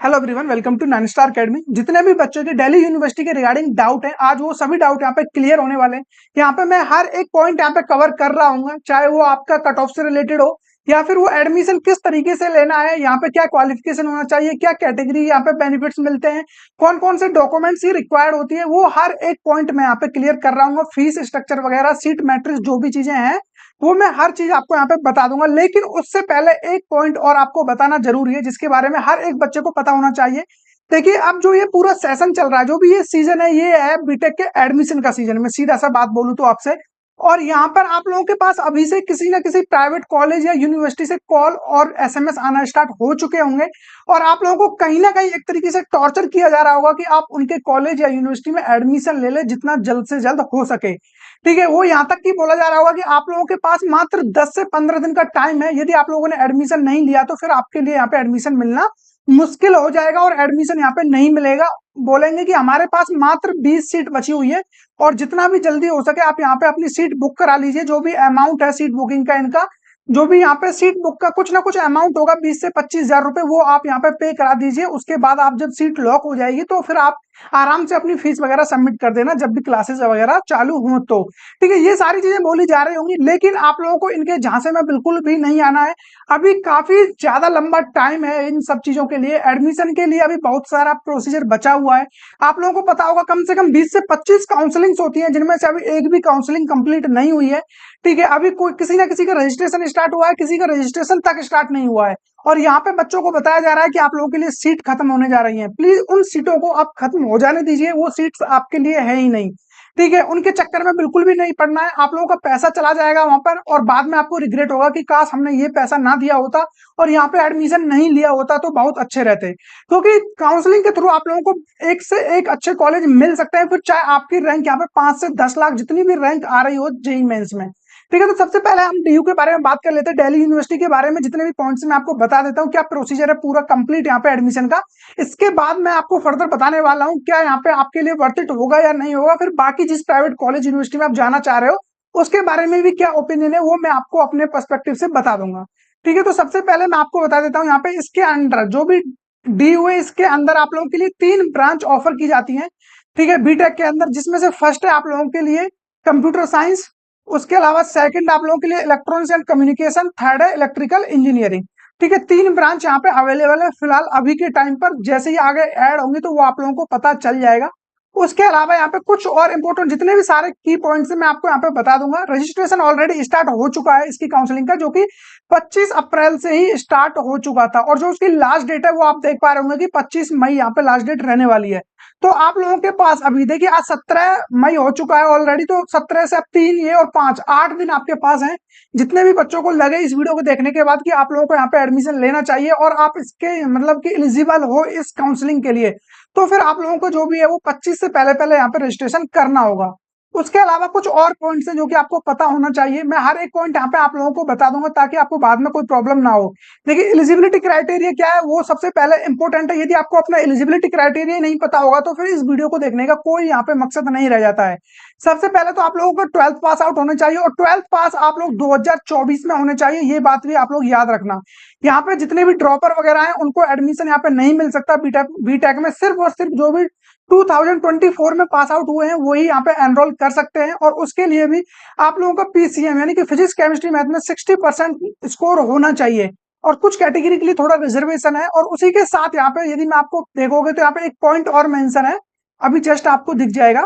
Hello everyone, welcome to nine star academy. जितने भी बच्चों के दिल्ली यूनिवर्सिटी के रिगार्डिंग डाउट हैं, आज वो सभी डाउट यहाँ पे क्लियर होने वाले हैं। यहाँ पे मैं हर एक पॉइंट यहाँ पे कवर कर रहा हूँ, चाहे वो आपका कट ऑफ से रिलेटेड हो या फिर वो एडमिशन किस तरीके से लेना है, यहाँ पे क्या क्वालिफिकेशन होना चाहिए, क्या कैटेगरी यहाँ पे बेनिफिट्स मिलते हैं, कौन कौन से डॉक्यूमेंट्स ही रिक्वायर्ड होती है, वो हर एक पॉइंट मैं यहाँ पे क्लियर कर रहा हूँ। फीस स्ट्रक्चर वगैरह, सीट मैट्रिक्स, जो भी चीजें हैं वो मैं हर चीज आपको यहाँ पे बता दूंगा। लेकिन उससे पहले एक पॉइंट और आपको बताना जरूरी है, जिसके बारे में हर एक बच्चे को पता होना चाहिए। देखिए, अब जो ये पूरा सेशन चल रहा है, जो भी ये सीजन है, ये है बीटेक के एडमिशन का सीजन। मैं सीधा सा बात बोलूं तो आपसे, और यहाँ पर आप लोगों के पास अभी से किसी ना किसी प्राइवेट कॉलेज या यूनिवर्सिटी से कॉल और एसएमएस आना स्टार्ट हो चुके होंगे, और आप लोगों को कहीं ना कहीं एक तरीके से टॉर्चर किया जा रहा होगा कि आप उनके कॉलेज या यूनिवर्सिटी में एडमिशन ले ले जितना जल्द से जल्द हो सके। ठीक है, वो यहाँ तक कि बोला जा रहा होगा कि आप लोगों के पास मात्र 10 से 15 दिन का टाइम है। यदि आप लोगों ने एडमिशन नहीं लिया तो फिर आपके लिए यहाँ पे एडमिशन मिलना मुश्किल हो जाएगा और एडमिशन यहाँ पे नहीं मिलेगा। बोलेंगे कि हमारे पास मात्र 20 सीट बची हुई है और जितना भी जल्दी हो सके आप यहाँ पे अपनी सीट बुक करा लीजिए। जो भी अमाउंट है सीट बुकिंग का, इनका जो भी यहाँ पे सीट बुक का कुछ ना कुछ अमाउंट होगा, 20 से 25 हजार रुपए, वो आप यहाँ पे पे करा दीजिए। उसके बाद आप जब सीट लॉक हो जाएगी तो फिर आप आराम से अपनी फीस वगैरह सबमिट कर देना जब भी क्लासेस वगैरह चालू हो तो। ठीक है, ये सारी चीजें बोली जा रही होंगी, लेकिन आप लोगों को इनके झांसे में बिल्कुल भी नहीं आना है। अभी काफी ज्यादा लंबा टाइम है इन सब चीजों के लिए। एडमिशन के लिए अभी बहुत सारा प्रोसीजर बचा हुआ है। आप लोगों को पता होगा कम से कम 20 से 25 काउंसलिंग्स होती हैं, जिनमें से अभी एक भी काउंसलिंग कंप्लीट नहीं हुई है। ठीक है, अभी कोई किसी ना किसी का रजिस्ट्रेशन स्टार्ट हुआ है, किसी का रजिस्ट्रेशन तक स्टार्ट नहीं हुआ है। और यहाँ पे बच्चों को बताया जा रहा है कि आप लोगों के लिए सीट खत्म होने जा रही है। प्लीज उन सीटों को आप खत्म हो जाने दीजिए, वो सीट्स आपके लिए है ही नहीं। ठीक है, उनके चक्कर में बिल्कुल भी नहीं पड़ना है। आप लोगों का पैसा चला जाएगा वहां पर और बाद में आपको रिग्रेट होगा कि काश हमने ये पैसा ना दिया होता और यहाँ पे एडमिशन नहीं लिया होता तो बहुत अच्छे रहते। क्योंकि काउंसलिंग के थ्रू आप लोगों को एक से एक अच्छे कॉलेज मिल सकते हैं, फिर चाहे आपकी रैंक यहाँ पे 5 से 10 लाख जितनी भी रैंक आ रही हो जेईई मेंस में। ठीक है, तो सबसे पहले हम डीयू के बारे में बात कर लेते हैं। दिल्ली यूनिवर्सिटी के बारे में जितने भी पॉइंट्स मैं आपको बता देता हूँ, क्या प्रोसीजर है पूरा कंप्लीट यहाँ पे एडमिशन का। इसके बाद मैं आपको फर्दर बताने वाला हूँ क्या यहाँ पे आपके लिए वर्थ इट होगा या नहीं होगा। फिर बाकी जिस प्राइवेट कॉलेज यूनिवर्सिटी में आप जाना चाह रहे हो उसके बारे में भी क्या ओपिनियन है वो मैं आपको अपने पर्सपेक्टिव से बता दूंगा। ठीक है, तो सबसे पहले मैं आपको बता देता हूँ यहाँ पे इसके अंडर जो भी डीयू है, इसके अंदर आप लोगों के लिए 3 ब्रांच ऑफर की जाती है। ठीक है, बीटेक के अंदर, जिसमें से फर्स्ट है आप लोगों के लिए कंप्यूटर साइंस, उसके अलावा सेकंड आप लोगों के लिए इलेक्ट्रॉनिक्स एंड कम्युनिकेशन, थर्ड है इलेक्ट्रिकल इंजीनियरिंग। ठीक है, 3 ब्रांच यहाँ पे अवेलेबल है फिलहाल अभी के टाइम पर। जैसे ही आगे ऐड होंगी तो वो आप लोगों को पता चल जाएगा। उसके अलावा यहाँ पे कुछ और इंपॉर्टेंट जितने भी सारे की पॉइंट्स मैं आपको यहाँ पे बता दूंगा। रजिस्ट्रेशन ऑलरेडी स्टार्ट हो चुका है इसकी काउंसलिंग का, जो कि 25 अप्रैल से ही स्टार्ट हो चुका था, और जो उसकी लास्ट डेट है वो आप देख पा रहे होंगे कि 25 मई यहाँ पे लास्ट डेट रहने वाली है। तो आप लोगों के पास अभी देखिए आज 17 मई हो चुका है ऑलरेडी, तो 17 से अब 3 ये और 5 8 दिन आपके पास हैं। जितने भी बच्चों को लगे इस वीडियो को देखने के बाद कि आप लोगों को यहाँ पे एडमिशन लेना चाहिए और आप इसके मतलब कि एलिजिबल हो इस काउंसलिंग के लिए, तो फिर आप लोगों को जो भी है वो 25 से पहले पहले यहाँ पे रजिस्ट्रेशन करना होगा। उसके अलावा कुछ और पॉइंट्स हैं जो कि आपको पता होना चाहिए। मैं हर एक पॉइंट यहाँ पे आप लोगों को बता दूंगा ताकि आपको बाद में कोई प्रॉब्लम ना हो। देखिए, एलिजिबिलिटी क्राइटेरिया क्या है वो सबसे पहले इंपॉर्टेंट है। यदि आपको अपना एलिजिबिलिटी क्राइटेरिया नहीं पता होगा तो फिर इस वीडियो को देखने का कोई यहाँ पे मकसद नहीं रह जाता है। सबसे पहले तो आप लोगों को 12th पास आउट होना चाहिए, और 12th पास आप लोग 2024 में होने चाहिए। ये बात भी आप लोग याद रखना। यहाँ पे जितने भी ड्रॉपर वगैरह हैं उनको एडमिशन यहाँ पे नहीं मिल सकता बीटेक में। सिर्फ और सिर्फ जो भी 2024 में पास आउट हुए हैं वही यहाँ पे एनरोल कर सकते हैं, और उसके लिए भी आप लोगों का पीसीएम यानी कि फिजिक्स केमिस्ट्री मैथ में 60% स्कोर होना चाहिए। और कुछ कैटेगरी के लिए थोड़ा रिजर्वेशन है। और उसी के साथ यहाँ पे यदि मैं आपको देखोगे तो यहाँ पे एक पॉइंट और मेंशन है, अभी जस्ट आपको दिख जाएगा।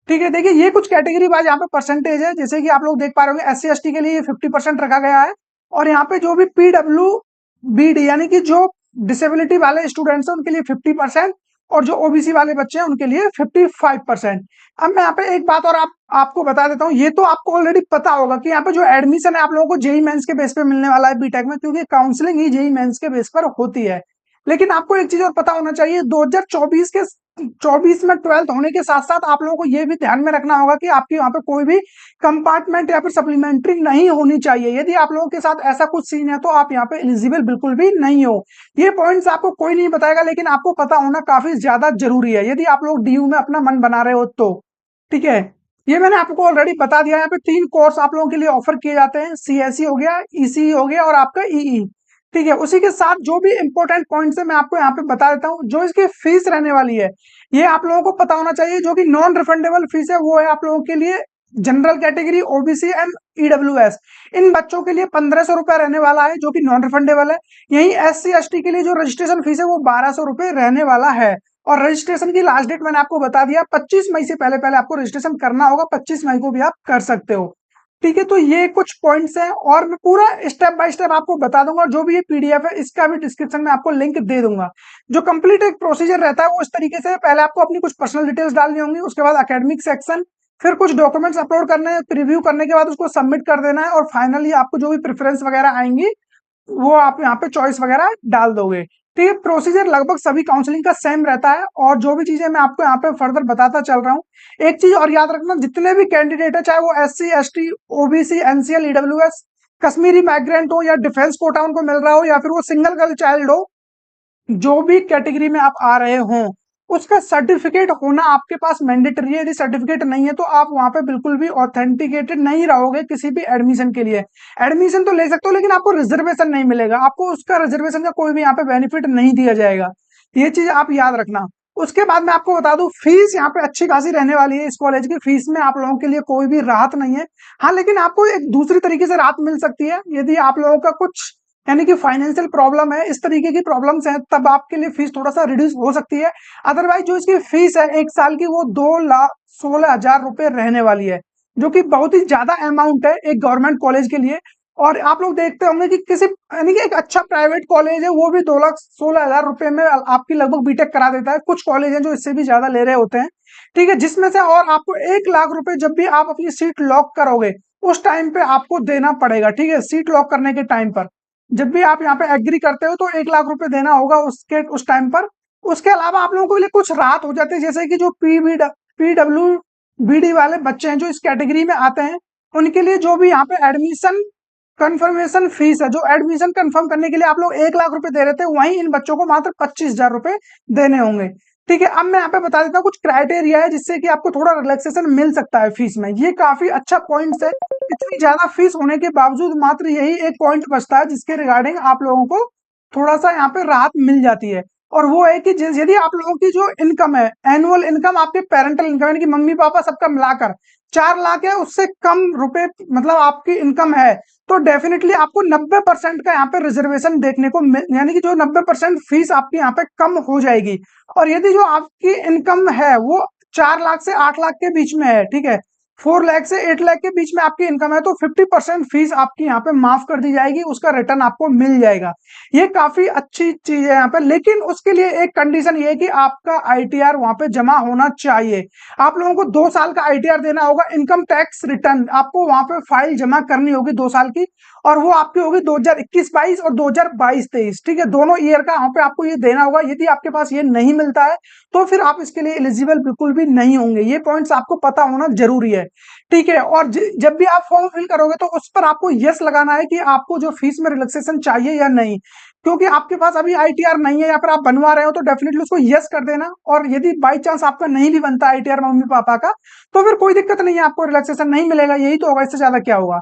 ठीक है, देखिए ये कुछ कैटेगरी वाइज यहाँ पे परसेंटेज है, जैसे कि आप लोग देख पा रहे होंगे SC ST के लिए 50% रखा गया है, और यहाँ पे जो भी PWBD यानी कि जो डिसेबिलिटी वाले स्टूडेंट्स हैं उनके लिए 50%, और जो ओबीसी वाले बच्चे हैं उनके लिए 55%। अब मैं यहाँ पे एक बात और आपको बता देता हूँ, ये तो आपको ऑलरेडी पता होगा कि यहाँ पे जो एडमिशन है आप लोगों को जेईई मेंस के बेस पे मिलने वाला है बीटेक में, क्योंकि काउंसलिंग ही जेईई मेंस के बेस पर होती है। लेकिन आपको एक चीज और पता होना चाहिए, 2024 में 12th होने के साथ साथ आप लोगों को ये भी ध्यान में रखना होगा कि आपकी वहां पे कोई भी कंपार्टमेंट या फिर सप्लीमेंट्री नहीं होनी चाहिए। यदि आप लोगों के साथ ऐसा कुछ सीन है तो आप यहाँ पे एलिजिबल बिल्कुल भी नहीं हो। ये पॉइंट्स आपको कोई नहीं बताएगा, लेकिन आपको पता होना काफी ज्यादा जरूरी है यदि आप लोग डीयू में अपना मन बना रहे हो तो। ठीक है, ये मैंने आपको ऑलरेडी बता दिया। यहाँ पे 3 कोर्स आप लोगों के लिए ऑफर किए जाते हैं, सीएसई हो गया, ईसीई हो गया और आपका ईई। ठीक है, उसी के साथ जो भी इंपॉर्टेंट पॉइंट्स है मैं आपको यहाँ पे बता देता हूँ। जो इसकी फीस रहने वाली है ये आप लोगों को पता होना चाहिए। जो कि नॉन रिफंडेबल फीस है वो है आप लोगों के लिए general category, OBC and EWS, इन बच्चों के लिए 1500 रुपए रहने वाला है, जो कि नॉन रिफंडेबल है। यही एससी एसटी के लिए जो रजिस्ट्रेशन फीस है वो 1200 रुपए रहने वाला है। और रजिस्ट्रेशन की लास्ट डेट मैंने आपको बता दिया, 25 मई से पहले पहले आपको रजिस्ट्रेशन करना होगा, 25 मई को भी आप कर सकते हो। ठीक है, तो ये कुछ पॉइंट्स हैं और मैं पूरा स्टेप बाय स्टेप आपको बता दूंगा। और जो भी ये पीडीएफ है इसका भी डिस्क्रिप्शन में आपको लिंक दे दूंगा। जो कंप्लीट एक प्रोसीजर रहता है वो इस तरीके से, पहले आपको अपनी कुछ पर्सनल डिटेल्स डालनी होंगी, उसके बाद एकेडमिक सेक्शन, फिर कुछ डॉक्यूमेंट्स अपलोड करने हैं, रिव्यू करने के बाद उसको सबमिट कर देना है, और फाइनली आपको जो भी प्रेफरेंस वगैरह आएंगी वो आप यहाँ पे चॉइस वगैरह डाल दोगे। ठीक है, प्रोसीजर लगभग सभी काउंसलिंग का सेम रहता है। और जो भी चीजें मैं आपको यहाँ पे फर्दर बताता चल रहा हूँ, एक चीज और याद रखना, जितने भी कैंडिडेट है चाहे वो SC ST OBC NCL EWS Kashmiri migrant हो या डिफेंस कोटा उनको मिल रहा हो या फिर वो सिंगल गर्ल चाइल्ड हो, जो भी कैटेगरी में आप आ रहे हो उसका सर्टिफिकेट होना आपके पास मैंडेटरी है। यदि सर्टिफिकेट नहीं है तो आप वहां पे बिल्कुल भी ऑथेंटिकेटेड नहीं रहोगे किसी भी एडमिशन के लिए। एडमिशन तो ले सकते हो लेकिन आपको रिजर्वेशन नहीं मिलेगा, आपको उसका रिजर्वेशन का कोई भी यहाँ पे बेनिफिट नहीं दिया जाएगा। ये चीज आप याद रखना। उसके बाद मैं आपको बता दूं, फीस यहाँ पे अच्छी खासी रहने वाली है। इस कॉलेज की फीस में आप लोगों के लिए कोई भी राहत नहीं है। हाँ, लेकिन आपको एक दूसरी तरीके से राहत मिल सकती है। यदि आप लोगों का कुछ यानी कि फाइनेंशियल प्रॉब्लम है, इस तरीके की प्रॉब्लम्स हैं, तब आपके लिए फीस थोड़ा सा रिड्यूस हो सकती है। अदरवाइज जो इसकी फीस है एक साल की वो 2,16,000 रुपए रहने वाली है, जो कि बहुत ही ज्यादा अमाउंट है एक गवर्नमेंट कॉलेज के लिए। और आप लोग देखते होंगे कि किसी यानी कि एक अच्छा प्राइवेट कॉलेज है वो भी 2,16,000 रुपए में आपकी लगभग बीटेक करा देता है। कुछ कॉलेज हैं जो इससे भी ज्यादा ले रहे होते हैं। ठीक है, जिसमें से और आपको 1 लाख रुपए जब भी आप अपनी सीट लॉक करोगे उस टाइम पे आपको देना पड़ेगा। ठीक है, सीट लॉक करने के टाइम पर जब भी आप यहाँ पे एग्री करते हो तो 1 लाख रुपए देना होगा उसके उस टाइम पर। उसके अलावा आप लोगों के लिए कुछ राहत हो जाती है, जैसे कि जो पीडब्ल्यू बीडी वाले बच्चे हैं जो इस कैटेगरी में आते हैं उनके लिए जो भी यहाँ पे एडमिशन कंफर्मेशन फीस है, जो एडमिशन कंफर्म करने के लिए आप लोग 1 लाख रुपए दे रहे थे, वहीं इन बच्चों को मात्र 25,000 रुपए देने होंगे। ठीक है, अब मैं यहाँ पे बता देता हूँ कुछ क्राइटेरिया है जिससे कि आपको थोड़ा रिलैक्सेशन मिल सकता है फीस में। ये काफी अच्छा पॉइंट है। इतनी ज्यादा फीस होने के बावजूद मात्र यही एक पॉइंट बचता है जिसके रिगार्डिंग आप लोगों को थोड़ा सा यहाँ पे राहत मिल जाती है। और वो है कि यदि आप लोगों की जो इनकम है, एनुअल इनकम, आपके पेरेंटल इनकम यानी कि मम्मी पापा सबका मिलाकर 4 लाख है, उससे कम रुपए मतलब आपकी इनकम है, तो डेफिनेटली आपको 90% का यहाँ पे रिजर्वेशन देखने को यानी कि जो 90% फीस आपकी यहाँ पे कम हो जाएगी। और यदि जो आपकी इनकम है वो 4 लाख से 8 लाख के बीच में है, ठीक है, 4 लाख से 8 लाख के बीच में आपकी इनकम है, तो 50% फीस आपकी यहाँ पे माफ कर दी जाएगी, उसका रिटर्न आपको मिल जाएगा। ये काफी अच्छी चीज है यहाँ पे। लेकिन उसके लिए एक कंडीशन ये है कि आपका आईटीआर वहां पे जमा होना चाहिए। आप लोगों को 2 साल का आईटीआर देना होगा। इनकम टैक्स रिटर्न आपको वहां पे फाइल जमा करनी होगी 2 साल की, और वो आपकी होगी 2021-22 और 2022-23। ठीक है, दोनों ईयर का वहां पे आपको ये देना होगा। यदि आपके पास ये नहीं मिलता है तो फिर आप इसके लिए एलिजिबल बिल्कुल भी नहीं होंगे। ये पॉइंट्स आपको पता होना जरूरी है। ठीक है, और जब भी आप फॉर्म फिल करोगे तो उस पर आपको यस लगाना है कि आपको जो फीस में रिलैक्सेशन चाहिए या नहीं। क्योंकि आपके पास अभी आईटीआर नहीं है या फिर आप बनवा रहे हो तो डेफिनेटली उसको यस कर देना। और यदि बाई चांस आपका नहीं भी बनता आईटीआर मम्मी पापा का, तो फिर कोई दिक्कत नहीं है, आपको रिलैक्सेशन नहीं मिलेगा, यही तो होगा, इससे ज्यादा क्या होगा।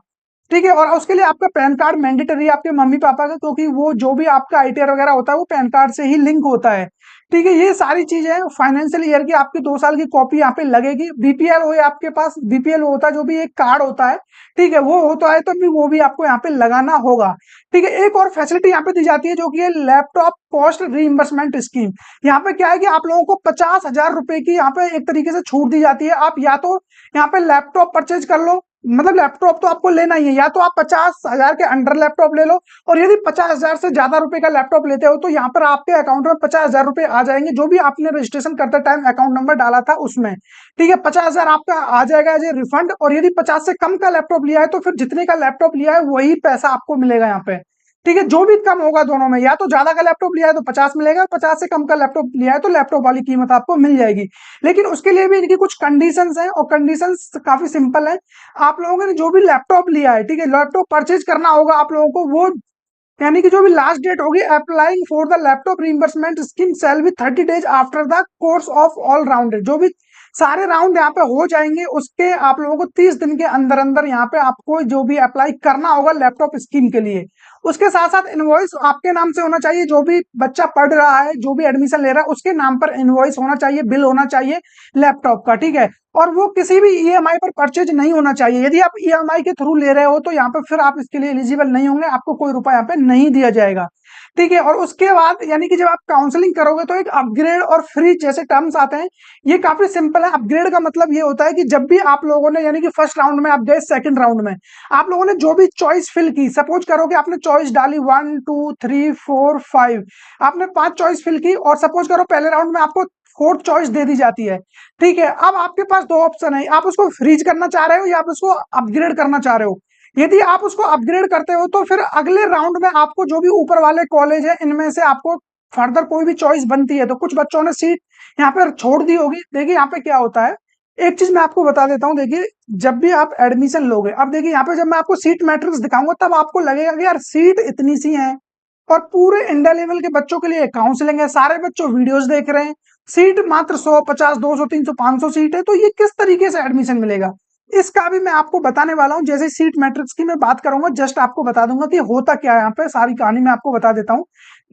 ठीक है, और उसके लिए आपका पैन कार्ड मैंडेटरी है आपके मम्मी पापा का, क्योंकि वो जो भी आपका आईटीआर वगैरह होता है वो पैन कार्ड से ही लिंक होता है। ठीक है, ये सारी चीजें फाइनेंशियल ईयर की आपकी 2 साल की कॉपी यहाँ पे लगेगी। बीपीएल हो या आपके पास बीपीएल होता है, जो भी एक कार्ड होता है, ठीक है, वो होता है तो भी वो भी आपको यहाँ पे लगाना होगा। ठीक है, एक और फैसिलिटी यहाँ पे दी जाती है जो कि है लैपटॉप कॉस्ट रीइंबर्समेंट स्कीम। यहाँ पे क्या है कि आप लोगों को 50,000 रुपए की यहाँ पे एक तरीके से छूट दी जाती है। आप या तो यहाँ पे लैपटॉप परचेज कर लो, मतलब लैपटॉप तो आपको लेना ही है, या तो आप 50,000 के अंडर लैपटॉप ले लो, और यदि 50,000 से ज्यादा रुपए का लैपटॉप लेते हो तो यहाँ पर आपके अकाउंट में 50,000 रुपए आ जाएंगे, जो भी आपने रजिस्ट्रेशन करते टाइम अकाउंट नंबर डाला था उसमें। ठीक है, 50,000 आपका आ जाएगा एज ए रिफंड। और यदि 50 से कम का लैपटॉप लिया है तो फिर जितने का लैपटॉप लिया है वही पैसा आपको मिलेगा यहाँ पे। ठीक है, जो भी कम होगा दोनों में, या तो ज्यादा का लैपटॉप लिया है तो 50 मिलेगा, 50 से कम का लैपटॉप लिया है तो लैपटॉप वाली कीमत आपको मिल जाएगी। लेकिन उसके लिए भी इनकी कुछ कंडीशंस हैं, और कंडीशंस काफी सिंपल है। आप लोगों ने जो भी लैपटॉप लिया है, ठीक है, लैपटॉप परचेज करना होगा आप लोगों को, वो यानी कि जो भी लास्ट डेट होगी applying for the laptop reimbursement scheme shall be 30 days after the course of all round. जो भी सारे राउंड यहाँ पे हो जाएंगे उसके आप लोगों को 30 दिन के अंदर अंदर यहाँ पे आपको जो भी अप्लाई करना होगा लैपटॉप स्कीम के लिए, उसके साथ साथ इनवॉइस आपके नाम से होना चाहिए, जो भी बच्चा पढ़ रहा है, जो भी एडमिशन ले रहा है उसके नाम पर इनवॉइस होना चाहिए, बिल होना चाहिए लैपटॉप का, ठीक है। और वो किसी भी ईएमआई पर परचेज नहीं होना चाहिए। यदि आप ईएमआई के थ्रू ले रहे हो तो यहाँ पे फिर आप इसके लिए एलिजिबल नहीं होंगे, आपको कोई रुपया यहाँ पे नहीं दिया जाएगा, ठीक है। और उसके बाद यानी कि जब आप काउंसलिंग करोगे तो एक अपग्रेड और फ्री जैसे टर्म्स आते हैं, ये काफी सिंपल है। अपग्रेड का मतलब ये होता है कि जब भी आप लोगों ने यानी कि फर्स्ट राउंड में आप गए, सेकंड राउंड में आप लोगों ने जो भी चॉइस फिल की, सपोज करो कि आपने चॉइस डाली 1 2 3 4 5, आपने 5 चॉइस फिल की और सपोज करो पहले राउंड में आपको फोर्थ चॉइस दे दी जाती है, ठीक है। अब आपके पास दो ऑप्शन है, आप उसको फ्रीज करना चाह रहे हो या आप उसको अपग्रेड करना चाह रहे हो। यदि आप उसको अपग्रेड करते हो तो फिर अगले राउंड में आपको जो भी ऊपर वाले कॉलेज है इनमें से आपको फर्दर कोई भी चॉइस बनती है, तो कुछ बच्चों ने सीट यहाँ पर छोड़ दी होगी। देखिए यहाँ पे क्या होता है, एक चीज मैं आपको बता देता हूँ। देखिए जब भी आप एडमिशन लोगे, अब देखिए यहाँ पे जब मैं आपको सीट मैट्रिक्स दिखाऊंगा तब आपको लगेगा कि यार सीट इतनी सी है और पूरे इंडिया लेवल के बच्चों के लिए काउंसलिंग है, सारे बच्चों वीडियोस देख रहे हैं, सीट मात्र 100 50 200 300 500 सीट है, तो ये किस तरीके से एडमिशन मिलेगा, इसका भी मैं आपको बताने वाला हूं। जैसे सीट मैट्रिक्स की मैं बात करूंगा, जस्ट आपको बता दूंगा कि होता क्या है यहाँ पे, सारी कहानी मैं आपको बता देता हूँ।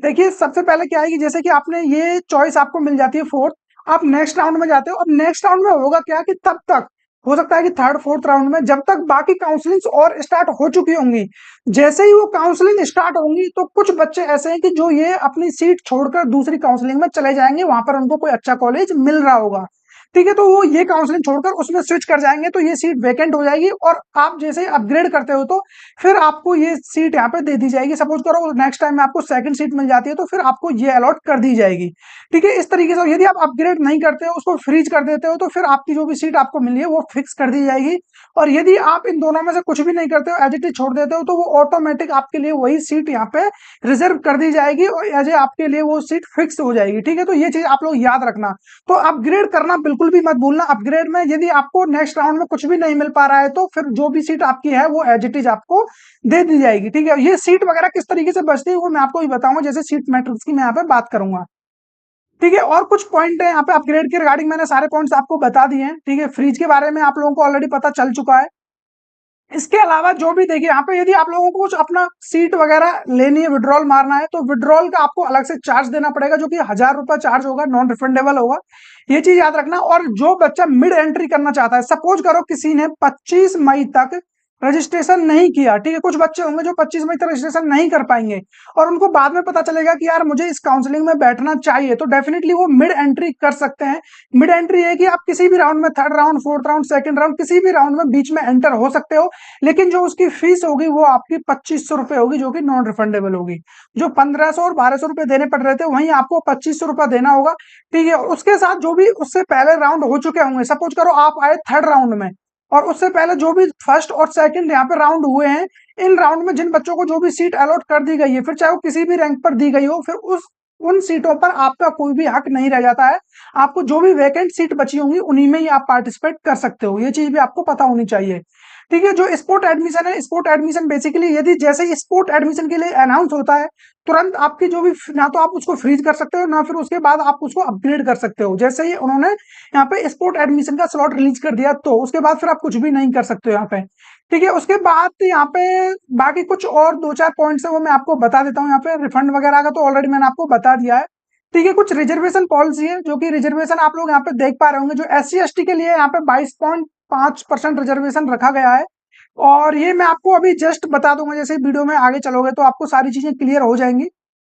देखिए सबसे पहले क्या है कि जैसे कि आपने ये चॉइस आपको मिल जाती है फोर्थ, आप नेक्स्ट राउंड में जाते हो। अब नेक्स्ट राउंड में होगा क्या कि तब तक हो सकता है कि थर्ड फोर्थ राउंड में जब तक बाकी काउंसलिंग और स्टार्ट हो चुकी होंगी, जैसे ही वो काउंसलिंग स्टार्ट होंगी तो कुछ बच्चे ऐसे हैं कि जो ये अपनी सीट छोड़कर दूसरी काउंसलिंग में चले जाएंगे, वहां पर उनको कोई अच्छा कॉलेज मिल रहा होगा, ठीक है। तो वो ये काउंसलिंग छोड़कर उसमें स्विच कर जाएंगे, तो ये सीट वैकेंट हो जाएगी और आप जैसे अपग्रेड करते हो तो फिर आपको ये सीट यहाँ पे दे दी जाएगी। सपोज करो नेक्स्ट टाइम में आपको सेकंड सीट मिल जाती है तो फिर आपको ये अलॉट कर दी जाएगी, ठीक है। इस तरीके से यदि आप अपग्रेड नहीं करते हो, उसको फ्रीज कर देते हो, तो फिर आपकी जो भी सीट आपको मिली है वो फिक्स कर दी जाएगी। और यदि आप इन दोनों में से कुछ भी नहीं करते हो, एज इट इज छोड़ देते हो, तो वो ऑटोमेटिक आपके लिए वही सीट यहाँ पे रिजर्व कर दी जाएगी और एज ए आपके लिए वो सीट फिक्स हो जाएगी, ठीक है। तो ये चीज आप लोग याद रखना। तो अपग्रेड करना बिल्कुल भी मत भूलना। अपग्रेड में यदि आपको नेक्स्ट राउंड में कुछ भी नहीं मिल पा रहा है तो फिर जो भी सीट आपकी है वो एज इट इज आपको दे दी जाएगी, ठीक है। ये सीट वगैरह किस तरीके से बचती है वो मैं आपको ही बताऊंगा, जैसे सीट मैट्रिक्स की मैं यहाँ पे बात करूंगा, ठीक है। और कुछ पॉइंट है यहाँ पे अपग्रेड के रिगार्डिंग, मैंने सारे पॉइंट्स आपको बता दिए हैं, ठीक है। फ्रीज के बारे में आप लोगों को ऑलरेडी पता चल चुका है। इसके अलावा जो भी देखिए यहाँ पे यदि आप लोगों को कुछ अपना सीट वगैरह लेनी है, विड्रॉल मारना है, तो विड्रॉल का आपको अलग से चार्ज देना पड़ेगा, जो कि 1000 रुपया चार्ज होगा, नॉन रिफंडेबल होगा, ये चीज याद रखना। और जो बच्चा मिड एंट्री करना चाहता है, सपोज करो किसी ने 25 मई तक रजिस्ट्रेशन नहीं किया, ठीक है, कुछ बच्चे होंगे जो 25 मई तक रजिस्ट्रेशन नहीं कर पाएंगे और उनको बाद में पता चलेगा कि यार मुझे इस काउंसलिंग में बैठना चाहिए, तो डेफिनेटली वो मिड एंट्री कर सकते हैं। मिड एंट्री है कि आप किसी भी राउंड में, third round, fourth round, second round, किसी भी राउंड में बीच में एंटर हो सकते हो, लेकिन जो उसकी फीस होगी वो आपकी 2500 रुपए होगी, जो कि नॉन रिफंडेबल होगी। जो 1500 और 1200 रुपए देने पड़ रहे थे वहीं आपको 2500 रुपया देना होगा, ठीक है। और उसके साथ जो भी उससे पहले राउंड हो चुके होंगे, सपोज करो आप आए थर्ड राउंड में और उससे पहले जो भी फर्स्ट और सेकंड यहाँ पे राउंड हुए हैं, इन राउंड में जिन बच्चों को जो भी सीट अलॉट कर दी गई है, फिर चाहे वो किसी भी रैंक पर दी गई हो, फिर उस उन सीटों पर आपका कोई भी हक नहीं रह जाता है। आपको जो भी वैकेंट सीट बची होंगी उन्हीं में ही आप पार्टिसिपेट कर सकते हो, ये चीज भी आपको पता होनी चाहिए, ठीक है। जो स्पोर्ट एडमिशन है, स्पोर्ट एडमिशन बेसिकली यदि जैसे ही स्पोर्ट एडमिशन के लिए अनाउंस होता है, तुरंत आपकी जो भी, ना तो आप उसको फ्रीज कर सकते हो ना फिर उसके बाद आप उसको अपग्रेड कर सकते हो। जैसे ही उन्होंने यहाँ पे स्पोर्ट एडमिशन का स्लॉट रिलीज कर दिया तो उसके बाद फिर आप कुछ भी नहीं कर सकते हो यहाँ पे, ठीक है। उसके बाद यहाँ पे बाकी कुछ और दो चार पॉइंट्स है वो मैं आपको बता देता हूँ। यहाँ पे रिफंड वगैरह का तो ऑलरेडी मैंने आपको बता दिया है, ठीक है। कुछ रिजर्वेशन पॉलिसी है, जो कि रिजर्वेशन आप लोग यहाँ पे देख पा रहे होंगे, जो SC ST के लिए यहाँ पे 22.5% रिजर्वेशन रखा गया है। और ये मैं आपको अभी जस्ट बता दूंगा, जैसे वीडियो में आगे चलोगे तो आपको सारी चीजें क्लियर हो जाएंगी,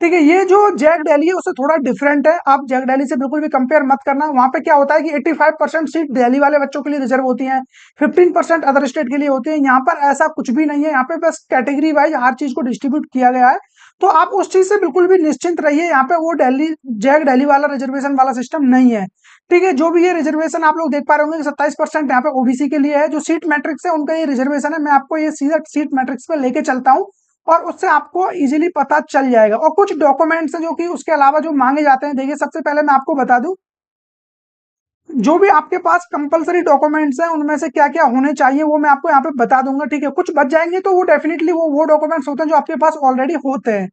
ठीक है। ये जो जैक दिल्ली है उससे थोड़ा डिफरेंट है, आप जैक दिल्ली से बिल्कुल भी कंपेयर मत करना। वहां पे क्या होता है कि 85% सीट दिल्ली वाले बच्चों के लिए रिजर्व होती हैं, 15% अदर स्टेट के लिए होती है। यहाँ पर ऐसा कुछ भी नहीं है, यहाँ पे बस कैटेगरी वाइज हर चीज को डिस्ट्रीब्यूट किया गया है, तो आप उस चीज से बिल्कुल भी निश्चिंत रहिए। यहाँ पे वो दिल्ली जैक दिल्ली वाला रिजर्वेशन वाला सिस्टम नहीं है, ठीक है। जो भी ये रिजर्वेशन आप लोग देख पा रहे होंगे 27% यहाँ पे ओबीसी के लिए है। जो सीट मैट्रिक्स है उनका ये रिजर्वेशन है, मैं आपको ये सीधा सीट मैट्रिक्स पे लेके चलता हूँ और उससे आपको इजीली पता चल जाएगा। और कुछ डॉक्यूमेंट्स हैं जो कि उसके अलावा जो मांगे जाते हैं, देखिए सबसे पहले मैं आपको बता दूं, जो भी आपके पास कंपलसरी डॉक्यूमेंट्स हैं उनमें से क्या क्या होने चाहिए वो मैं आपको यहाँ पे बता दूंगा, ठीक है। कुछ बच जाएंगे तो वो डेफिनेटली वो डॉक्यूमेंट्स होते हैं जो आपके पास ऑलरेडी होते हैं।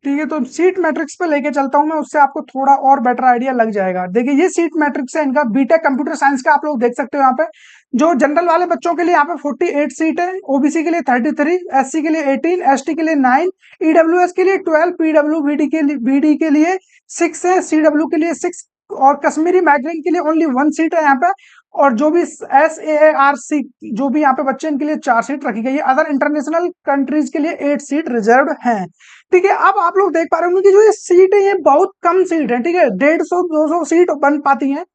ठीक है, तो सीट मैट्रिक्स पे लेके चलता हूँ मैं, उससे आपको थोड़ा और बेटर आइडिया लग जाएगा। देखिए ये सीट मैट्रिक्स है इनका, बीटेक कंप्यूटर साइंस का, आप लोग देख सकते हो यहाँ पे। जो जनरल वाले बच्चों के लिए यहाँ पे 48 सीट है, ओबीसी के लिए 33, एससी के लिए 18, एसटी के लिए 9, ईडब्ल्यूएस के लिए 12, पीडब्ल्यूबीडी के लिए के लिए 6 है, सीडब्ल्यू के लिए 6, और कश्मीरी माइग्रेंट के लिए ओनली 1 सीट है यहाँ पे। और जो भी SAARC जो भी यहाँ पे बच्चे, इनके लिए 4 सीट रखी गई है। अदर इंटरनेशनल कंट्रीज के लिए 8 सीट रिजर्व हैं। ठीक है, अब आप लोग देख पा रहे होंगे कि जो ये सीट है ये बहुत कम सीट है। ठीक है, 150-200 सीट बन पाती हैं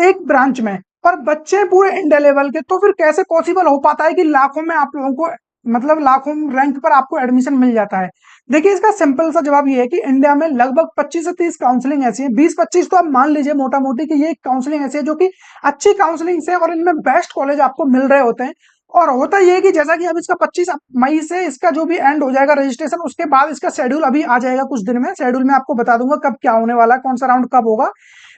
एक ब्रांच में, पर बच्चे पूरे इंडिया लेवल के, तो फिर कैसे पॉसिबल हो पाता है कि लाखों में आप लोगों को, मतलब लाखों रैंक पर आपको एडमिशन मिल जाता है। देखिए इसका सिंपल सा जवाब ये है कि इंडिया में लगभग 25 से 30 काउंसलिंग ऐसी है, 20-25 तो आप मान लीजिए मोटा मोटी कि ये काउंसलिंग ऐसी है जो कि अच्छी काउंसलिंग से, और इनमें बेस्ट कॉलेज आपको मिल रहे होते हैं। और होता ये है कि जैसा कि अब इसका 25 मई से इसका जो भी एंड हो जाएगा रजिस्ट्रेशन, उसके बाद इसका शेड्यूल अभी आ जाएगा कुछ दिन में। शेड्यूल में आपको बता दूंगा कब क्या होने वाला है, कौन सा राउंड कब होगा।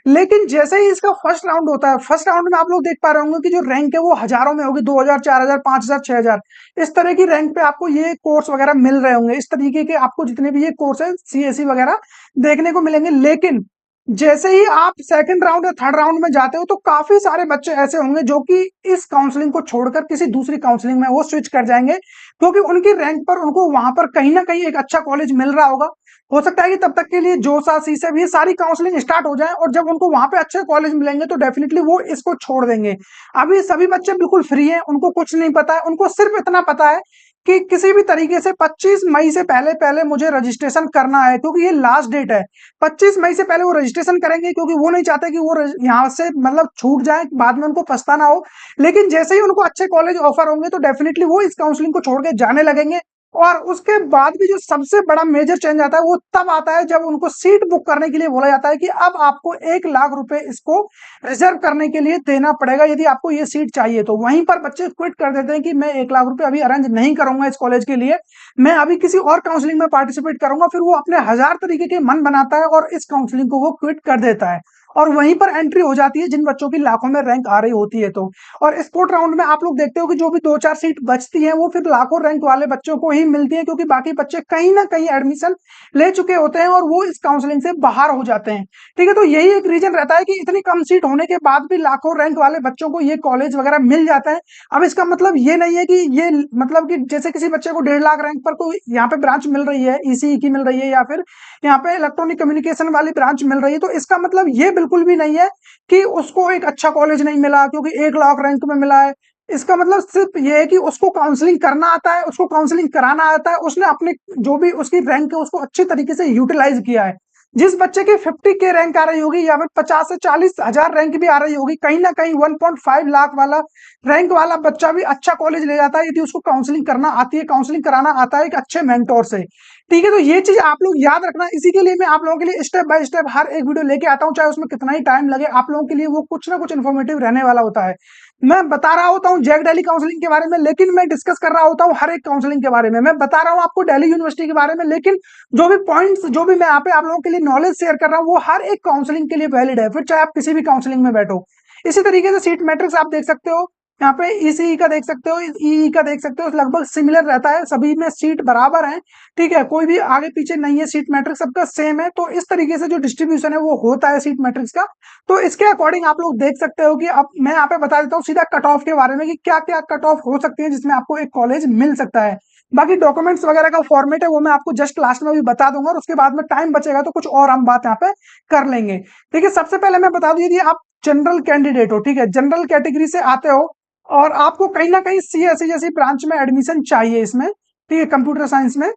लेकिन जैसे ही इसका फर्स्ट राउंड होता है, फर्स्ट राउंड में आप लोग देख पा रहे होंगे कि जो रैंक है वो हजारों में होगी, 2000, 4000, 5000, 6000, इस तरह की रैंक पे आपको ये कोर्स वगैरह मिल रहे होंगे। इस तरीके के आपको जितने भी ये कोर्स है सीएससी वगैरह देखने को मिलेंगे। लेकिन जैसे ही आप सेकंड राउंड या थर्ड राउंड में जाते हो, तो काफी सारे बच्चे ऐसे होंगे जो कि इस काउंसलिंग को छोड़कर किसी दूसरी काउंसलिंग में वो स्विच कर जाएंगे, क्योंकि उनकी रैंक पर उनको वहां पर कहीं ना कहीं एक अच्छा कॉलेज मिल रहा होगा। हो सकता है कि तब तक के लिए जोसा सीसेब ये सारी काउंसलिंग स्टार्ट हो जाए, और जब उनको वहां पे अच्छे कॉलेज मिलेंगे तो डेफिनेटली वो इसको छोड़ देंगे। अभी सभी बच्चे बिल्कुल फ्री हैं, उनको कुछ नहीं पता है, उनको सिर्फ इतना पता है कि किसी भी तरीके से 25 मई से पहले पहले मुझे रजिस्ट्रेशन करना है, क्योंकि ये लास्ट डेट है। 25 मई से पहले वो रजिस्ट्रेशन करेंगे, क्योंकि वो नहीं चाहते कि वो यहाँ से मतलब छूट जाए, बाद में उनको पछताना हो। लेकिन जैसे ही उनको अच्छे कॉलेज ऑफर होंगे तो डेफिनेटली वो इस काउंसलिंग को छोड़ के जाने लगेंगे। और उसके बाद भी जो सबसे बड़ा मेजर चेंज आता है वो तब आता है जब उनको सीट बुक करने के लिए बोला जाता है कि अब आपको 1 लाख रुपए इसको रिजर्व करने के लिए देना पड़ेगा यदि आपको ये सीट चाहिए। तो वहीं पर बच्चे क्विट कर देते हैं कि मैं 1 लाख रुपए अभी अरेंज नहीं करूंगा इस कॉलेज के लिए, मैं अभी किसी और काउंसलिंग में पार्टिसिपेट करूंगा। फिर वो अपने हजार तरीके के मन बनाता है और इस काउंसलिंग को वो क्विट कर देता है, और वहीं पर एंट्री हो जाती है जिन बच्चों की लाखों में रैंक आ रही होती है। तो और स्पोर्ट राउंड में आप लोग देखते हो कि जो भी 2-4 सीट बचती हैं वो फिर लाखों रैंक वाले बच्चों को ही मिलती है, क्योंकि बाकी बच्चे कहीं ना कहीं एडमिशन ले चुके होते हैं और वो इस काउंसलिंग से बाहर हो जाते हैं। ठीक है, तो यही एक रीजन रहता है कि इतनी कम सीट होने के बाद भी लाखों रैंक वाले बच्चों को ये कॉलेज वगैरह मिल जाता है। अब इसका मतलब ये नहीं है कि ये मतलब कि जैसे किसी बच्चे को 1.5 लाख रैंक पर कोई यहाँ पे ब्रांच मिल रही है, ईसीई की मिल रही है, या फिर यहाँ पे इलेक्ट्रॉनिक कम्युनिकेशन वाली ब्रांच मिल रही है, तो इसका मतलब ये बिल्कुल भी नहीं है कि उसको एक अच्छा कॉलेज नहीं मिला क्योंकि 1 लाख रैंक में मिला है। इसका मतलब सिर्फ ये है कि उसको काउंसलिंग करना आता है, उसको काउंसलिंग कराना आता है, उसने अपने जो भी उसकी रैंक है उसको अच्छी तरीके से यूटिलाइज किया है। जिस बच्चे की 50K रैंक आ रही होगी या फिर 50 से 40 हजार रैंक भी आ रही होगी, कहीं ना कहीं 1.5 लाख वाला रैंक वाला बच्चा भी अच्छा कॉलेज ले जाता है यदि उसको काउंसलिंग करना आती है, काउंसलिंग कराना आता है एक अच्छे मेंटोर से। ठीक है, तो ये चीज आप लोग याद रखना। इसी के लिए मैं आप लोगों के लिए स्टेप बाय स्टेप हर एक वीडियो लेके आता हूँ, चाहे उसमें कितना ही टाइम लगे, आप लोगों के लिए वो कुछ ना कुछ इन्फॉर्मेटिव रहने वाला होता है। मैं बता रहा होता हूँ जैक दिल्ली काउंसलिंग के बारे में, लेकिन मैं डिस्कस कर रहा होता हूँ हर एक काउंसलिंग के बारे में। मैं बता रहा हूँ आपको दिल्ली यूनिवर्सिटी के बारे में, लेकिन जो भी पॉइंट्स जो भी मैं यहाँ पे आप लोगों के लिए नॉलेज शेयर कर रहा हूँ वो हर एक काउंसलिंग के लिए वैलिड है, फिर चाहे आप किसी भी काउंसलिंग में बैठो। इसी तरीके से सीट मैट्रिक्स आप देख सकते हो, यहाँ पे ईसीई का देख सकते हो, ईई का देख सकते हो, लगभग सिमिलर रहता है, सभी में सीट बराबर है। ठीक है, कोई भी आगे पीछे नहीं है, सीट मैट्रिक्स सबका सेम है। तो इस तरीके से जो डिस्ट्रीब्यूशन है वो होता है सीट मैट्रिक्स का। तो इसके अकॉर्डिंग आप लोग देख सकते हो कि अब मैं यहाँ पे बता देता हूँ सीधा कट ऑफ के बारे में कि क्या क्या कट ऑफ हो सकती है जिसमें आपको एक कॉलेज मिल सकता है। बाकी डॉक्यूमेंट्स वगैरह का फॉर्मेट है वो मैं आपको जस्ट लास्ट में भी बता दूंगा, और उसके बाद में टाइम बचेगा तो कुछ और हम बात यहाँ पे कर लेंगे। देखिए सबसे पहले मैं बता दूं, यदि आप जनरल कैंडिडेट हो, ठीक है, जनरल कैटेगरी से आते हो और आपको कहीं ना कहीं सीएससी जैसी ब्रांच में एडमिशन चाहिए इसमें, ठीक है, कंप्यूटर साइंस में।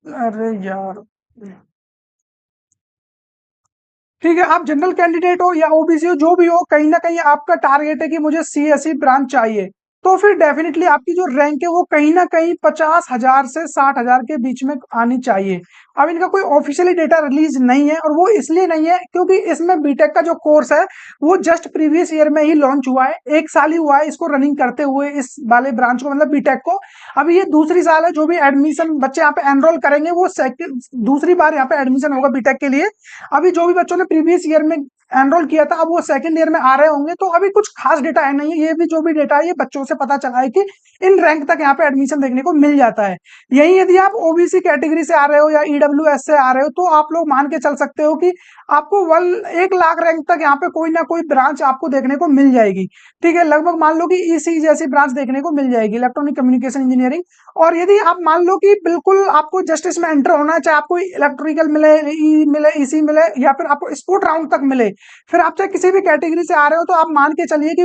अरे यार, ठीक है, आप जनरल कैंडिडेट हो या ओबीसी हो, जो भी हो, कहीं ना कहीं आपका टारगेट है कि मुझे सीएससी ब्रांच चाहिए, तो फिर डेफिनेटली आपकी जो रैंक है वो कहीं ना कहीं 50,000 से 60,000 के बीच में आनी चाहिए। अब इनका कोई ऑफिशियली डेटा रिलीज नहीं है, और वो इसलिए नहीं है क्योंकि इसमें बीटेक का जो कोर्स है वो जस्ट प्रीवियस ईयर में ही लॉन्च हुआ है, 1 साल ही हुआ है इसको रनिंग करते हुए, इस वाले ब्रांच को मतलब बीटेक को। अभी ये दूसरी साल है, जो भी एडमिशन बच्चे यहाँ पे एनरोल करेंगे वो सेकंड दूसरी बार यहाँ पे एडमिशन होगा बीटेक के लिए। अभी जो भी बच्चों ने प्रीवियस ईयर में एनरोल किया था, अब वो सेकंड ईयर में आ रहे होंगे, तो अभी कुछ खास डेटा है नहीं है। ये भी जो भी डेटा है ये बच्चों से पता चला है कि इन रैंक तक यहाँ पे एडमिशन देखने को मिल जाता है। यही यदि आप ओबीसी कैटेगरी से आ रहे हो या ईडब्ल्यूएस से आ रहे हो, तो आप लोग मान के चल सकते हो कि आपको 1 लाख रैंक तक यहाँ पे कोई ना कोई ब्रांच आपको देखने को मिल जाएगी। ठीक है, लगभग मान लो कि ईसी जैसी ब्रांच देखने को मिल जाएगी, इलेक्ट्रॉनिक कम्युनिकेशन इंजीनियरिंग। और यदि आप मान लो कि बिल्कुल आपको जस्ट इसमें एंटर होना है, चाहे आपको इलेक्ट्रिकल मिले, ई मिले, ईसी मिले, या फिर आपको स्पोर्ट राउंड तक मिले, फिर आप चाहे किसी भी कैटेगरी से आ रहे हो, तो आप मान के चलिए कि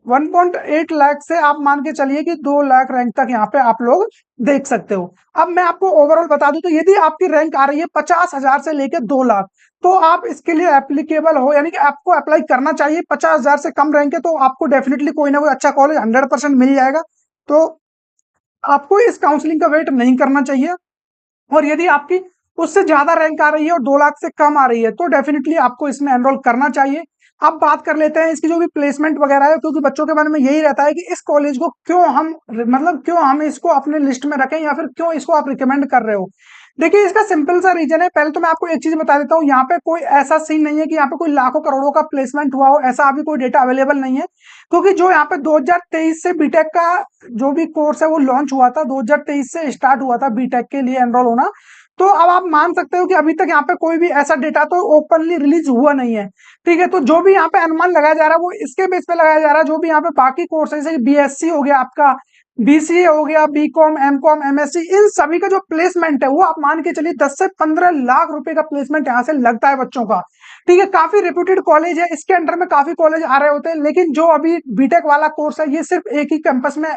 1.8 लाख से आप मान के चलिए कि 2 लाख रैंक तक यहाँ पे आप लोग देख सकते हो। अब मैं आपको ओवरऑल बता दूं, तो यदि आपकी रैंक आ रही है 50,000 से लेकर 2 लाख, तो आप इसके लिए एप्लीकेबल हो, यानी कि आपको अप्लाई करना चाहिए। 50,000 से कम रैंक है तो आपको डेफिनेटली कोई ना कोई अच्छा कॉलेज 100% मिल जाएगा, तो आपको इस काउंसलिंग का वेट नहीं करना चाहिए। और यदि आपकी उससे ज्यादा रैंक आ रही है और 2 लाख से कम आ रही है, तो डेफिनेटली आपको इसमें एनरोल करना चाहिए। अब बात कर लेते हैं इसकी जो भी प्लेसमेंट वगैरह है, क्योंकि बच्चों के मन में यही रहता है कि इस कॉलेज को क्यों हम, मतलब क्यों हम इसको अपने लिस्ट में रखें, या फिर क्यों इसको आप रिकमेंड कर रहे हो। देखिए, इसका सिंपल सा रीजन है। पहले तो मैं आपको एक चीज बता देता हूँ, यहाँ पे कोई ऐसा सीन नहीं है कि यहाँ पे कोई लाखों करोड़ों का प्लेसमेंट हुआ हो, ऐसा अभी कोई डेटा अवेलेबल नहीं है। क्योंकि जो यहाँ पे 2023 से बीटेक का जो भी कोर्स है वो लॉन्च हुआ था, 2023 से स्टार्ट हुआ था बीटेक के लिए एनरोल होना। तो अब आप मान सकते हो कि अभी तक यहाँ पे कोई भी ऐसा डेटा तो ओपनली रिलीज हुआ नहीं है। ठीक है, तो जो भी यहाँ पे अनुमान लगाया जा रहा है वो इसके बेस पे लगाया जा रहा है, जो भी यहाँ पे बाकी कोर्स है, जैसे बीएससी हो गया आपका, बीसीए हो गया, बीकॉम, एमकॉम, एमएससी, इन सभी का जो प्लेसमेंट है वो आप मान के चलिए 10 से 15 लाख रुपए का प्लेसमेंट यहाँ से लगता है बच्चों का। ठीक है, काफी रेप्यूटेड कॉलेज है, इसके अंडर में काफी कॉलेज आ रहे होते हैं, लेकिन जो अभी बीटेक वाला कोर्स है ये सिर्फ एक ही कैंपस में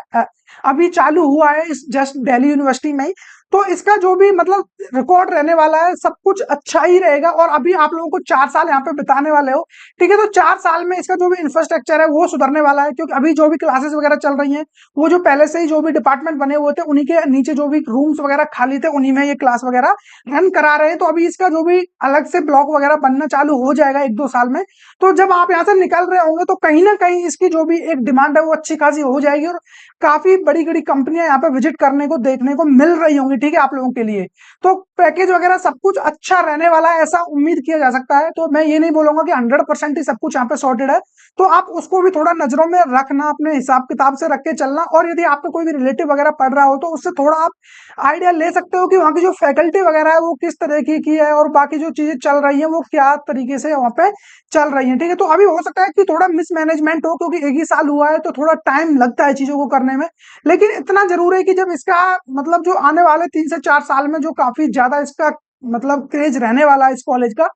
अभी चालू हुआ है, इस जस्ट दिल्ली यूनिवर्सिटी में ही। तो इसका जो भी मतलब रिकॉर्ड रहने वाला है सब कुछ अच्छा ही रहेगा। और अभी आप लोगों को 4 साल यहाँ पे बिताने वाले हो। ठीक है, तो 4 साल में इसका जो भी इंफ्रास्ट्रक्चर है वो सुधरने वाला है, क्योंकि अभी जो भी क्लासेस वगैरह चल रही हैं, वो जो पहले से ही जो भी डिपार्टमेंट बने हुए थे उन्हीं के नीचे जो भी रूम्स वगैरह खाली थे उन्हीं में ये क्लास वगैरह रन करा रहे हैं। तो अभी इसका जो भी अलग से ब्लॉक वगैरह बनना चालू हो जाएगा 1-2 साल में। तो जब आप यहाँ से निकल रहे होंगे तो कहीं ना कहीं इसकी जो भी एक डिमांड है वो अच्छी खासी हो जाएगी, और काफी बड़ी बड़ी कंपनियां यहाँ पे विजिट करने को देखने को मिल रही होंगी। ठीक है, आप लोगों के लिए तो पैकेज वगैरह सब कुछ अच्छा रहने वाला है, ऐसा उम्मीद किया जा सकता है। तो मैं ये नहीं बोलूंगा कि 100% ही सब कुछ यहाँ पे सॉर्टेड है, तो आप उसको भी थोड़ा नजरों में रखना, अपने हिसाब किताब से रख के चलना। और यदि आपका कोई भी रिलेटिव वगैरह पढ़ रहा हो तो उससे थोड़ा आप आइडिया ले सकते हो कि वहाँ की जो फैकल्टी वगैरह है वो किस तरीके की है, और बाकी जो चीजें चल रही है वो क्या तरीके से वहाँ पे चल रही है। ठीक है, तो अभी हो सकता है कि थोड़ा मिसमैनेजमेंट हो, क्योंकि एक ही साल हुआ है तो थोड़ा टाइम लगता है चीजों को करने में। लेकिन इतना जरूर है कि जब इसका मतलब जो आने वाले 3 से 4 साल में जो काफी ज्यादा इसका मतलब क्रेज रहने वाला है इस कॉलेज का,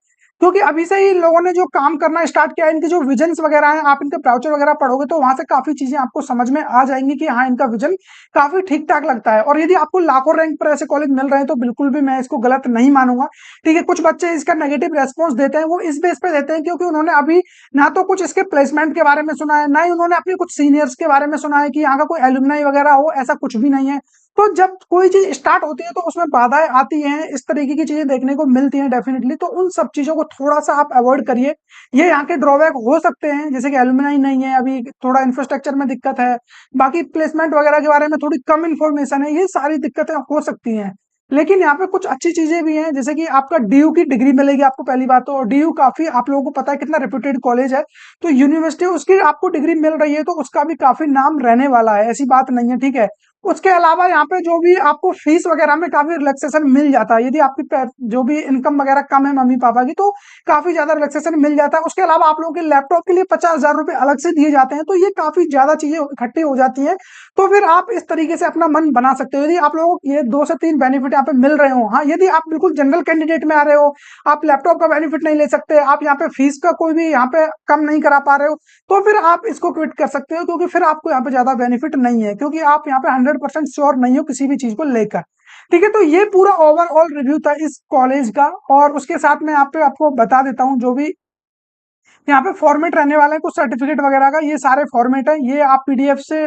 क्योंकि अभी से ही लोगों ने जो काम करना स्टार्ट किया है, इनके जो विजन्स वगैरह हैं, आप इनके ब्राउचर वगैरह पढ़ोगे तो वहां से काफी चीजें आपको समझ में आ जाएंगी कि हाँ, इनका विजन काफी ठीक ठाक लगता है। और यदि आपको लाखों रैंक पर ऐसे कॉलेज मिल रहे हैं तो बिल्कुल भी मैं इसको गलत नहीं मानूंगा। ठीक है, कुछ बच्चे इसका नेगेटिव रेस्पॉन्स देते हैं, वो इस बेस पे देते हैं क्योंकि उन्होंने अभी ना तो कुछ इसके प्लेसमेंट के बारे में सुना है, ना ही उन्होंने अपने कुछ सीनियर्स के बारे में सुना है कि यहाँ का कोई एलुमनाई वगैरह हो, ऐसा कुछ भी नहीं है। तो जब कोई चीज स्टार्ट होती है तो उसमें बाधाएं आती हैं, इस तरीके की चीजें देखने को मिलती हैं डेफिनेटली। तो उन सब चीजों को थोड़ा सा आप अवॉइड करिए। ये यहाँ के ड्रॉबैक हो सकते हैं, जैसे कि एलुमनाई नहीं है, अभी थोड़ा इंफ्रास्ट्रक्चर में दिक्कत है, बाकी प्लेसमेंट वगैरह के बारे में थोड़ी कम इंफॉर्मेशन है, ये सारी दिक्कतें हो सकती हैं। लेकिन यहाँ पे कुछ अच्छी चीजें भी हैं, जैसे कि आपका डीयू की डिग्री मिलेगी आपको पहली बात तो। डीयू काफी आप लोगों को पता है कितना रेप्यूटेड कॉलेज है, तो यूनिवर्सिटी उसकी आपको डिग्री मिल रही है तो उसका भी काफी नाम रहने वाला है, ऐसी बात नहीं है। ठीक है, उसके अलावा यहाँ पे जो भी आपको फीस वगैरह में काफी रिलैक्सेशन मिल जाता है, यदि आपकी जो भी इनकम वगैरह कम है मम्मी पापा की, तो काफी ज्यादा रिलैक्सेशन मिल जाता है। उसके अलावा आप लोगों के लैपटॉप के लिए 50,000 रुपए अलग से दिए जाते हैं, तो ये काफी ज्यादा चीजें इकट्ठी हो जाती हैं। तो फिर आप इस तरीके से अपना मन बना सकते हो, यदि आप लोगों को ये 2 से 3 बेनिफिट यहाँ पे मिल रहे हो। हाँ, यदि आप बिल्कुल जनरल कैंडिडेट में आ रहे हो, आप लैपटॉप का बेनिफिट नहीं ले सकते, आप यहाँ पे फीस का कोई भी यहाँ पे कम नहीं करा पा रहे हो, तो फिर आप इसको क्विट कर सकते हो, क्योंकि फिर आपको यहाँ पे ज्यादा बेनिफिट नहीं है, क्योंकि आप यहाँ पे 100% श्योर नहीं हो किसी भी चीज को लेकर। ठीक है, तो ये पूरा ओवरऑल रिव्यू था इस कॉलेज का। और उसके साथ में यहाँ पे आपको बता देता हूँ जो भी यहाँ पे फॉर्मेट रहने वाला है कुछ सर्टिफिकेट वगैरह का, ये सारे फॉर्मेट है, ये आप पीडीएफ से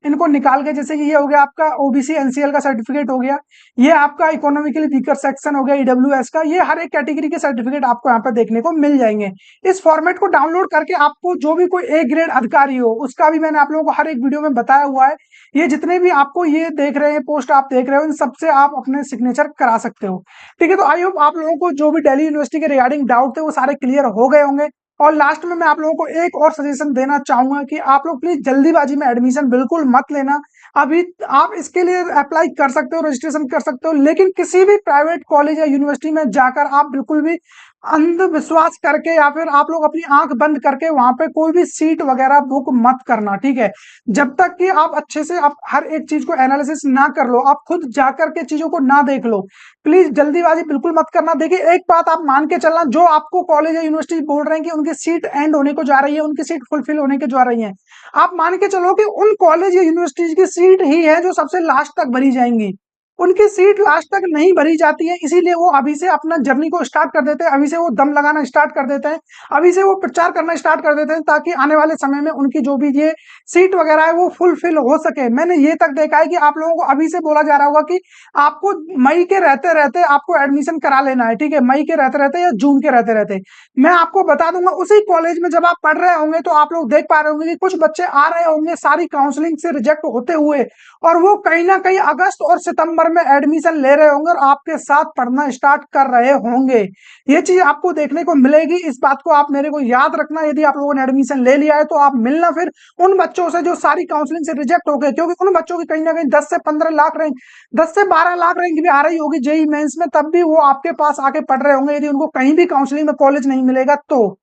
इनको निकाल के, जैसे कि ये हो गया आपका ओबीसी एनसीएल का सर्टिफिकेट हो गया, ये आपका इकोनॉमिकली वीकर सेक्शन हो गया ईडब्ल्यूएस का, ये हर एक कैटेगरी के सर्टिफिकेट आपको यहाँ पे देखने को मिल जाएंगे। इस फॉर्मेट को डाउनलोड करके आपको जो भी कोई ए ग्रेड अधिकारी हो उसका भी मैंने आप लोगों को हर एक वीडियो में बताया हुआ है। ये जितने भी आपको ये देख रहे हैं पोस्ट आप देख रहे हो, इन सबसे आप अपने सिग्नेचर करा सकते हो। ठीक है, तो आई होप आप लोगों को जो भी दिल्ली यूनिवर्सिटी के रिगार्डिंग डाउट थे वो सारे क्लियर हो गए होंगे। और लास्ट में मैं आप लोगों को एक और सजेशन देना चाहूंगा कि आप लोग प्लीज जल्दीबाजी में एडमिशन बिल्कुल मत लेना। अभी आप इसके लिए अप्लाई कर सकते हो, रजिस्ट्रेशन कर सकते हो, लेकिन किसी भी प्राइवेट कॉलेज या यूनिवर्सिटी में जाकर आप बिल्कुल भी अंधविश्वास करके या फिर आप लोग अपनी आंख बंद करके वहां पे कोई भी सीट वगैरह बुक मत करना। ठीक है, जब तक कि आप अच्छे से आप हर एक चीज को एनालिसिस ना कर लो, आप खुद जाकर के चीजों को ना देख लो, प्लीज जल्दीबाजी बिल्कुल मत करना। देखिए, एक बात आप मान के चलना, जो आपको कॉलेज या यूनिवर्सिटी बोल रहे हैं कि उनकी सीट एंड होने को जा रही है, उनकी सीट फुलफिल होने को जा रही है, आप मान के चलो कि उन कॉलेज या यूनिवर्सिटीज की सीट ही है जो सबसे लास्ट तक भरी जाएंगी। उनकी सीट लास्ट तक नहीं भरी जाती है, इसीलिए वो अभी से अपना जर्नी को स्टार्ट कर देते हैं, अभी से वो दम लगाना स्टार्ट कर देते हैं, अभी से वो प्रचार करना स्टार्ट कर देते हैं, ताकि आने वाले समय में उनकी जो भी ये सीट वगैरह है वो फुलफिल हो सके। मैंने ये तक देखा है कि आप लोगों को अभी से बोला जा रहा होगा कि आपको मई के रहते रहते आपको एडमिशन करा लेना है। ठीक है, मई के रहते रहते या जून के रहते रहते मैं आपको बता दूंगा, उसी कॉलेज में जब आप पढ़ रहे होंगे तो आप लोग देख पा रहे होंगे कि कुछ बच्चे आ रहे होंगे सारी काउंसलिंग से रिजेक्ट होते हुए, और वो कहीं ना कहीं अगस्त और सितंबर में एडमिशन ले रहे होंगे और आपके साथ पढ़ना स्टार्ट कर रहे होंगे। ये चीज आपको देखने को मिलेगी, इस बात को आप मेरे को याद रखना। यदि आप लोगों ने एडमिशन ले लिया है तो आप मिलना फिर उन बच्चों से जो सारी काउंसलिंग से रिजेक्ट हो गए, क्योंकि उन बच्चों की कहीं ना कहीं 10 से 15 लाख रैंक, 10 से 12 लाख रैंक भी आ रही होगी जेई मेंस में, तब भी वो आपके पास आके पढ़ रहे होंगे, यदि उनको कहीं भी काउंसलिंग में कॉलेज नहीं मिलेगा तो।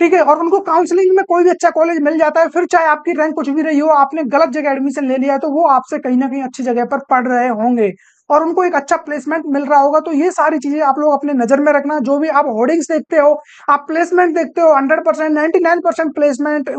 ठीक है, और उनको काउंसलिंग में कोई भी अच्छा कॉलेज मिल जाता है, फिर चाहे आपकी रैंक कुछ भी रही हो, आपने गलत जगह एडमिशन ले लिया है, तो वो आपसे कहीं ना कहीं अच्छी जगह पर पढ़ रहे होंगे और उनको एक अच्छा प्लेसमेंट मिल रहा होगा। तो ये सारी चीजें आप लोग अपने नजर में रखना। जो भी आप होर्डिंग्स देखते हो, आप प्लेसमेंट देखते हो, 100%, 99% प्लेसमेंट,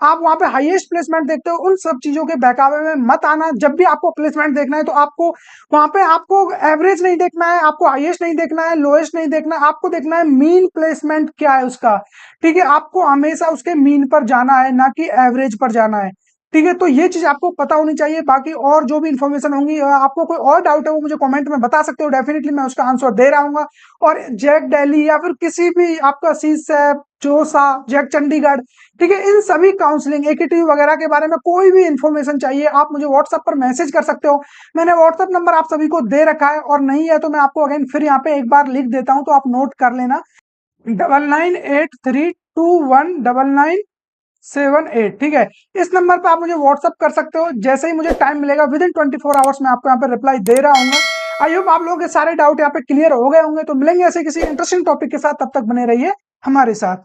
आप वहां पे हाईएस्ट प्लेसमेंट देखते हो, उन सब चीजों के बहकावे में मत आना। जब भी आपको प्लेसमेंट देखना है तो आपको वहां पे आपको एवरेज नहीं देखना है, आपको हाईएस्ट नहीं देखना है, लोएस्ट नहीं देखना है, आपको देखना है मीन प्लेसमेंट क्या है उसका। ठीक है, आपको हमेशा उसके मीन पर जाना है, ना कि एवरेज पर जाना है। ठीक है, तो ये चीज आपको पता होनी चाहिए। बाकी और जो भी इन्फॉर्मेशन होंगी, आपको कोई और डाउट है वो मुझे कमेंट में बता सकते हो, डेफिनेटली मैं उसका आंसर दे रहा हूँ। और जैक दिल्ली या फिर किसी भी आपका सीसैट, जोसा, जैक चंडीगढ़, ठीक है, इन सभी काउंसलिंग एकेटी वगैरह के बारे में कोई भी इन्फॉर्मेशन चाहिए आप मुझे व्हाट्सएप पर मैसेज कर सकते हो। मैंने व्हाट्सएप नंबर आप सभी को दे रखा है, और नहीं है तो मैं आपको अगेन फिर यहाँ पे एक बार लिख देता हूँ, तो आप नोट कर लेना, 9983219978। ठीक है, इस नंबर पे आप मुझे व्हाट्सअप कर सकते हो। जैसे ही मुझे टाइम मिलेगा विद इन 24 आवर्स में आपको यहाँ पे रिप्लाई दे रहा हूँ। आई होप आप लोगों के सारे डाउट यहाँ पे क्लियर हो गए होंगे। तो मिलेंगे ऐसे किसी इंटरेस्टिंग टॉपिक के साथ, तब तक बने रहिए हमारे साथ।